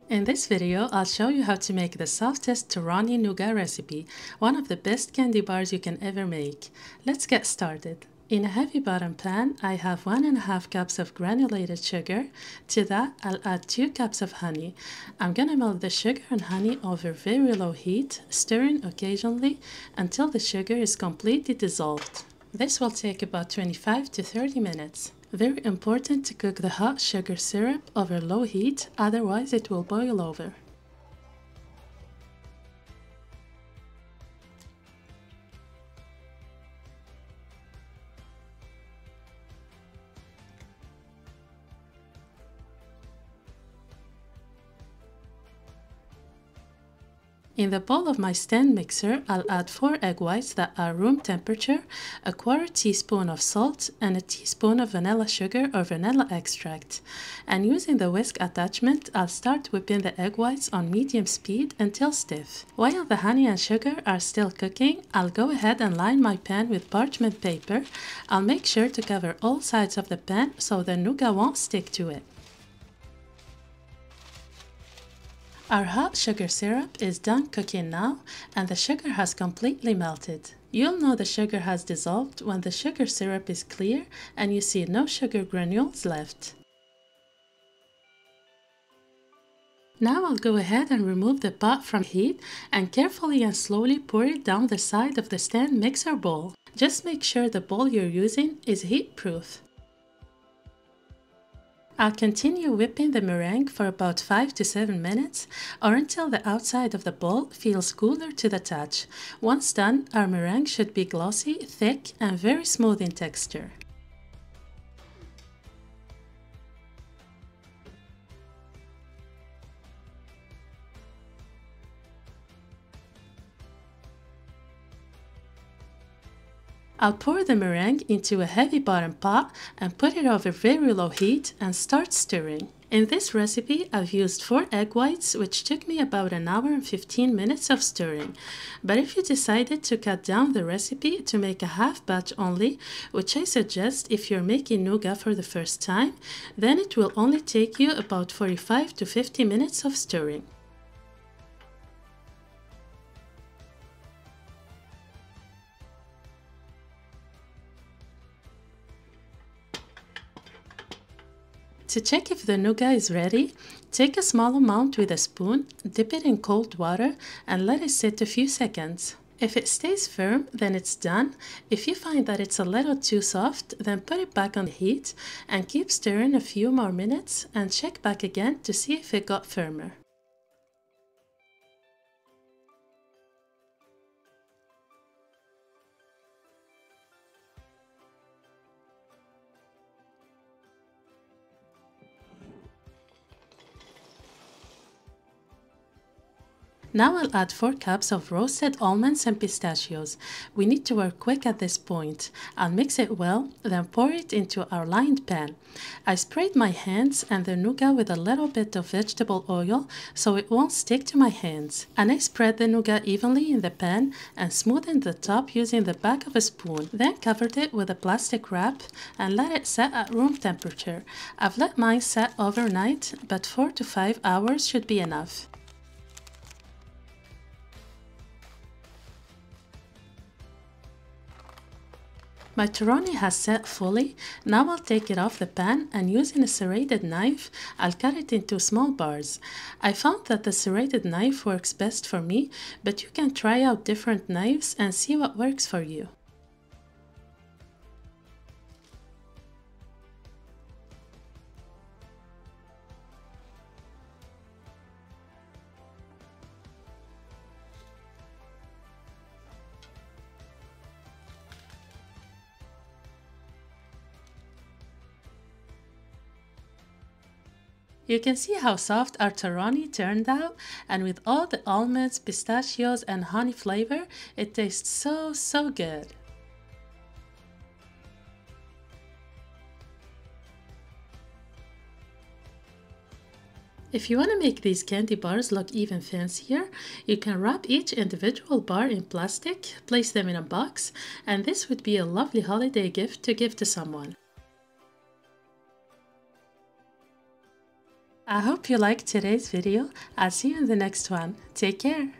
In this video, I'll show you how to make the softest Torrone nougat recipe, one of the best candy bars you can ever make. Let's get started. In a heavy bottom pan, I have 1.5 cups of granulated sugar. To that, I'll add 2 cups of honey. I'm gonna melt the sugar and honey over very low heat, stirring occasionally until the sugar is completely dissolved. This will take about 25 to 30 minutes. Very important to cook the hot sugar syrup over low heat, otherwise it will boil over. In the bowl of my stand mixer, I'll add 4 egg whites that are room temperature, a 1/4 teaspoon of salt, and a teaspoon of vanilla sugar or vanilla extract. And using the whisk attachment, I'll start whipping the egg whites on medium speed until stiff. While the honey and sugar are still cooking, I'll go ahead and line my pan with parchment paper. I'll make sure to cover all sides of the pan so the nougat won't stick to it. Our hot sugar syrup is done cooking now, and the sugar has completely melted. You'll know the sugar has dissolved when the sugar syrup is clear and you see no sugar granules left. Now I'll go ahead and remove the pot from heat and carefully and slowly pour it down the side of the stand mixer bowl. Just make sure the bowl you're using is heat-proof. I'll continue whipping the meringue for about 5 to 7 minutes or until the outside of the bowl feels cooler to the touch. Once done, our meringue should be glossy, thick, and very smooth in texture. I'll pour the meringue into a heavy bottom pot and put it over very low heat and start stirring. In this recipe, I've used 4 egg whites, which took me about 1 hour and 15 minutes of stirring. But if you decided to cut down the recipe to make a half batch only, which I suggest if you're making nougat for the first time, then it will only take you about 45 to 50 minutes of stirring. To check if the nougat is ready, take a small amount with a spoon, dip it in cold water, and let it sit a few seconds. If it stays firm, then it's done. If you find that it's a little too soft, then put it back on the heat and keep stirring a few more minutes and check back again to see if it got firmer. Now I'll add 4 cups of roasted almonds and pistachios. We need to work quick at this point. I'll mix it well, then pour it into our lined pan. I sprayed my hands and the nougat with a little bit of vegetable oil so it won't stick to my hands. And I spread the nougat evenly in the pan and smoothened the top using the back of a spoon. Then covered it with a plastic wrap and let it set at room temperature. I've let mine set overnight, but 4 to 5 hours should be enough. My Torrone has set fully. Now I'll take it off the pan and using a serrated knife, I'll cut it into small bars. I found that the serrated knife works best for me, but you can try out different knives and see what works for you. You can see how soft our Torrone turned out, and with all the almonds, pistachios, and honey flavor, it tastes so good. If you want to make these candy bars look even fancier, you can wrap each individual bar in plastic, place them in a box, and this would be a lovely holiday gift to give to someone. I hope you liked today's video. I'll see you in the next one. Take care.